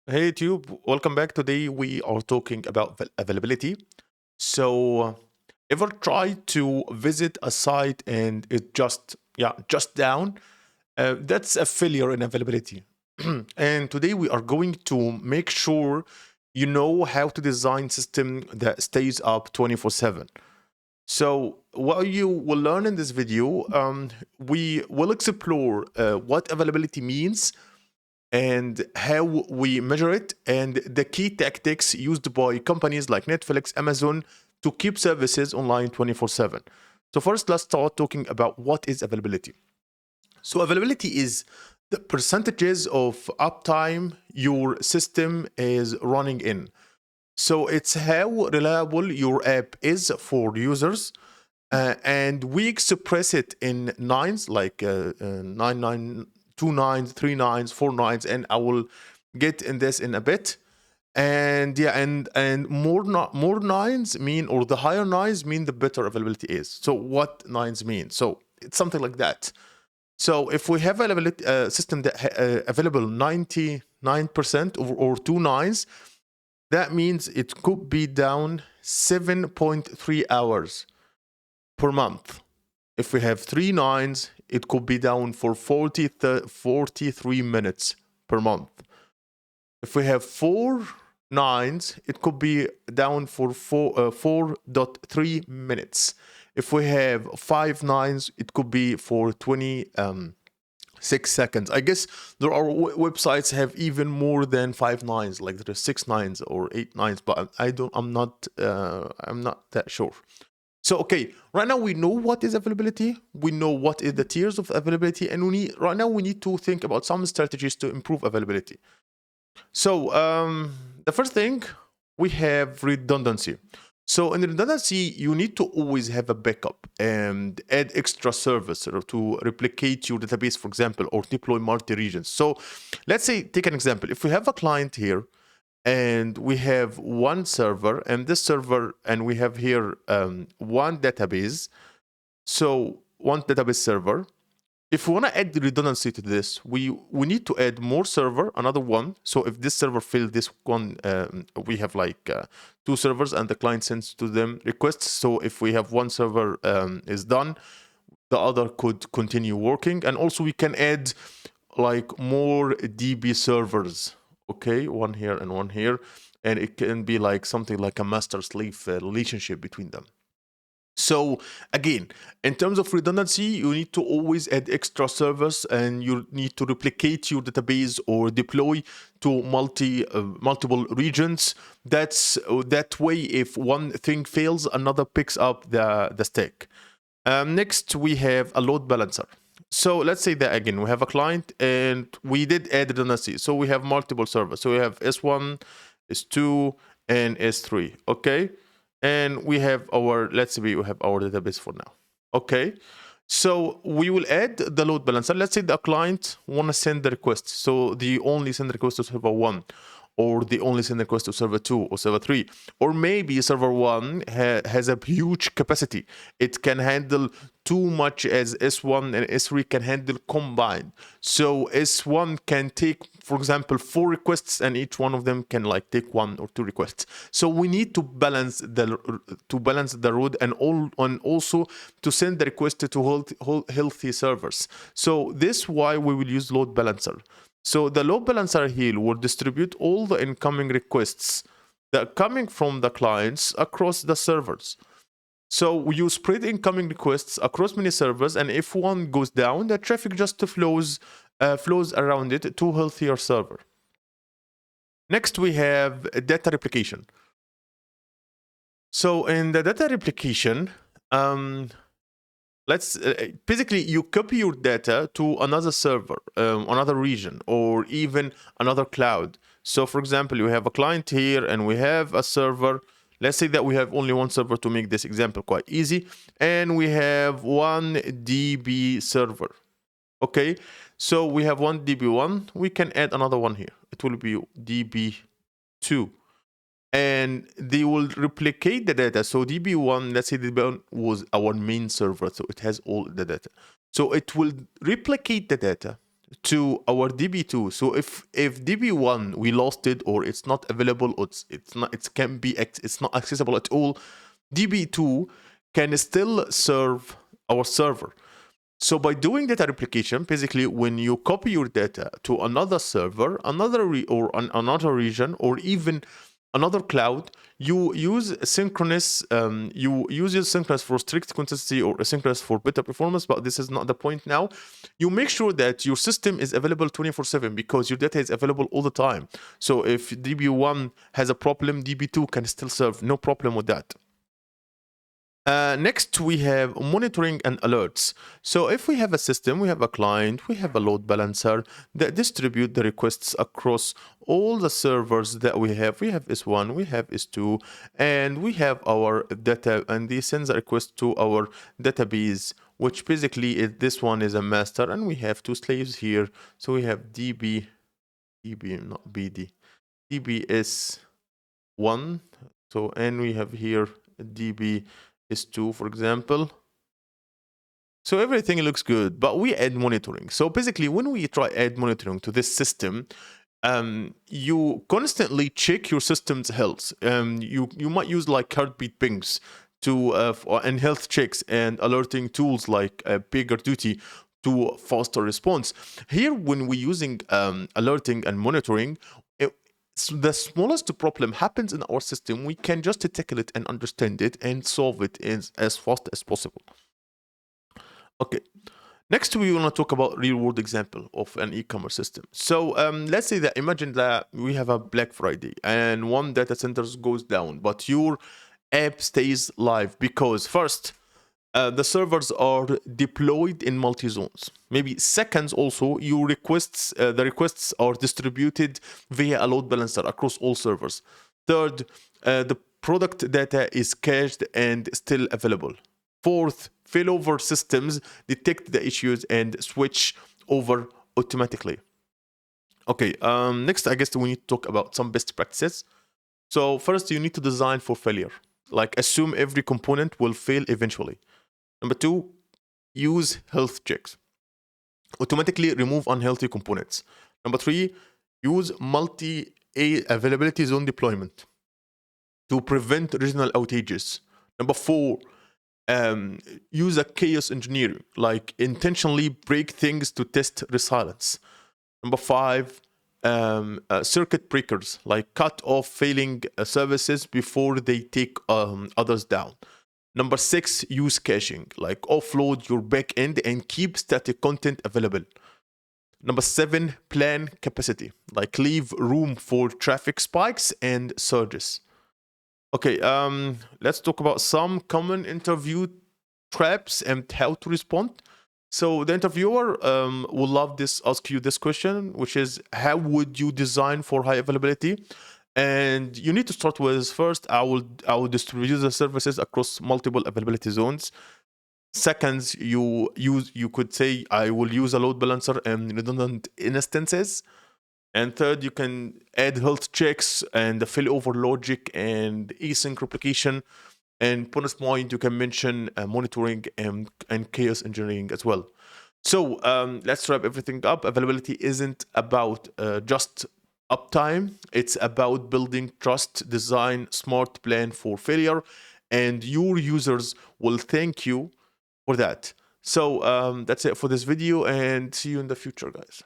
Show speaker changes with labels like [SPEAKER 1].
[SPEAKER 1] Hey Tube, welcome back. Today we are talking about availability. So, ever try to visit a site and it just down? That's a failure in availability. And today we are going to make sure you know how to design system that stays up 24/7. So, what you will learn in this video, we will explore what availability means and how we measure it, and the key tactics used by companies like Netflix, Amazon to keep services online 24/7. So, first, let's start talking about what is availability. So, availability is the percentages of uptime your system is running in. So, it's how reliable your app is for users. And we express it in nines, like nine, two nines, three nines, four nines, and I will get in this in a bit. And yeah, and more nines mean, or the higher nines mean, the better availability is. So what nines mean? So it's something like that. So if we have availability system that available 99% or two nines, that means it could be down 7.3 hours per month. If we have three nines, it could be down for 43 minutes per month. If we have four nines, it could be down for 4.3 minutes. If we have five nines, it could be for 26 seconds. I guess there are websites have even more than five nines, like there are six nines or eight nines, but I'm not that sure. So okay, right now we know what is availability, we know what is the tiers of availability, and we need to think about some strategies to improve availability. So the first thing, we have redundancy. So in redundancy, you need to always have a backup and add extra service to replicate your database, for example, or deploy multi-regions. So let's say, take an example. If we have a client here and we have one server, and this server, and we have here one database. So one database server. If we want to add the redundancy to this, we need to add more server, another one. So if this server failed, this one, we have like two servers, and the client sends to them requests. So if we have one server is done, the other could continue working, and also we can add like more DB servers. Okay, one here and one here, and it can be like something like a master slave relationship between them. So again, in terms of redundancy, you need to always add extra servers, and you need to replicate your database or deploy to multiple regions. That way, if one thing fails, another picks up the stack. Next, we have a load balancer. So let's say that again, we have a client and we did add redundancy. So we have multiple servers. So we have S1, S2, and S3. Okay. And we have let's say we have our database for now. Okay. So we will add the load balancer. Let's say the client want to send the request. So the only send request to server 1, or the only send request to server 2 or server 3, or maybe server 1 has a huge capacity. It can handle too much as S1 and S3 can handle combined. So S1 can take, for example, 4 requests, and each one of them can like take 1 or 2 requests. So we need to balance the load, and also to send the request to healthy servers. So this why we will use load balancer. So the load balancer here will distribute all the incoming requests that are coming from the clients across the servers. So you spread incoming requests across many servers, and if one goes down, the traffic just flows around it to a healthier server. Next, we have data replication. So in the data replication, let's basically you copy your data to another server, another region, or even another cloud. So for example, you have a client here and we have a server. Let's say that we have only one server to make this example quite easy, and we have one DB server. Okay, so we have one DB1, we can add another one here. It will be DB2, and they will replicate the data. So DB1, let's say DB1 was our main server, so it has all the data. So it will replicate the data to our DB2. So if DB1 we lost it, or it's not available, or it's not, it's not accessible at all, DB2 can still serve our server. So by doing data replication, basically when you copy your data to another server, another another region, or even another cloud, you use synchronous. You use synchronous for strict consistency, or asynchronous for better performance. But this is not the point now. You make sure that your system is available 24/7, because your data is available all the time. So if DB1 has a problem, DB2 can still serve, no problem with that. Next, we have monitoring and alerts. So if we have a system, we have a client, we have a load balancer that distribute the requests across all the servers that we have. We have S1, we have S2, and we have our data, and they send the request to our database, which basically is, this one is a master, and we have two slaves here. So we have DB, not BD, DBS1. So, and we have here DB is 2, for example. So everything looks good, but we add monitoring. So basically, when we try add monitoring to this system, you constantly check your system's health. You might use like heartbeat pings to and health checks and alerting tools like PagerDuty to faster response. Here, when we're using alerting and monitoring, the smallest problem happens in our system, we can just tackle it and understand it and solve it as fast as possible. Okay. Next, we want to talk about real-world example of an e-commerce system. So let's say that, imagine that we have a Black Friday and one data center goes down, but your app stays live because first, the servers are deployed in multi-zones. Maybe seconds also, your requests, the requests are distributed via a load balancer across all servers. Third, the product data is cached and still available. Fourth, failover systems detect the issues and switch over automatically. Okay, next, I guess we need to talk about some best practices. So first, you need to design for failure. Like, assume every component will fail eventually. Number 2, use health checks. Automatically remove unhealthy components. Number 3, use multi-availability zone deployment to prevent regional outages. Number 4, use a chaos engineering, like intentionally break things to test resilience. Number 5, circuit breakers, like cut off failing services before they take others down. Number 6, use caching, like offload your backend and keep static content available. Number 7, plan capacity, like leave room for traffic spikes and surges. Okay, let's talk about some common interview traps and how to respond. So the interviewer will ask you this question, which is, how would you design for high availability? And you need to start with, first, I will distribute the services across multiple availability zones. Seconds, you could say, I will use a load balancer and redundant instances. And third, you can add health checks and the failover logic and async replication. And bonus point, you can mention monitoring and chaos engineering as well. So let's wrap everything up. Availability isn't about just uptime. It's about building trust, design smart plan for failure, and your users will thank you for that. So that's it for this video, and see you in the future, guys.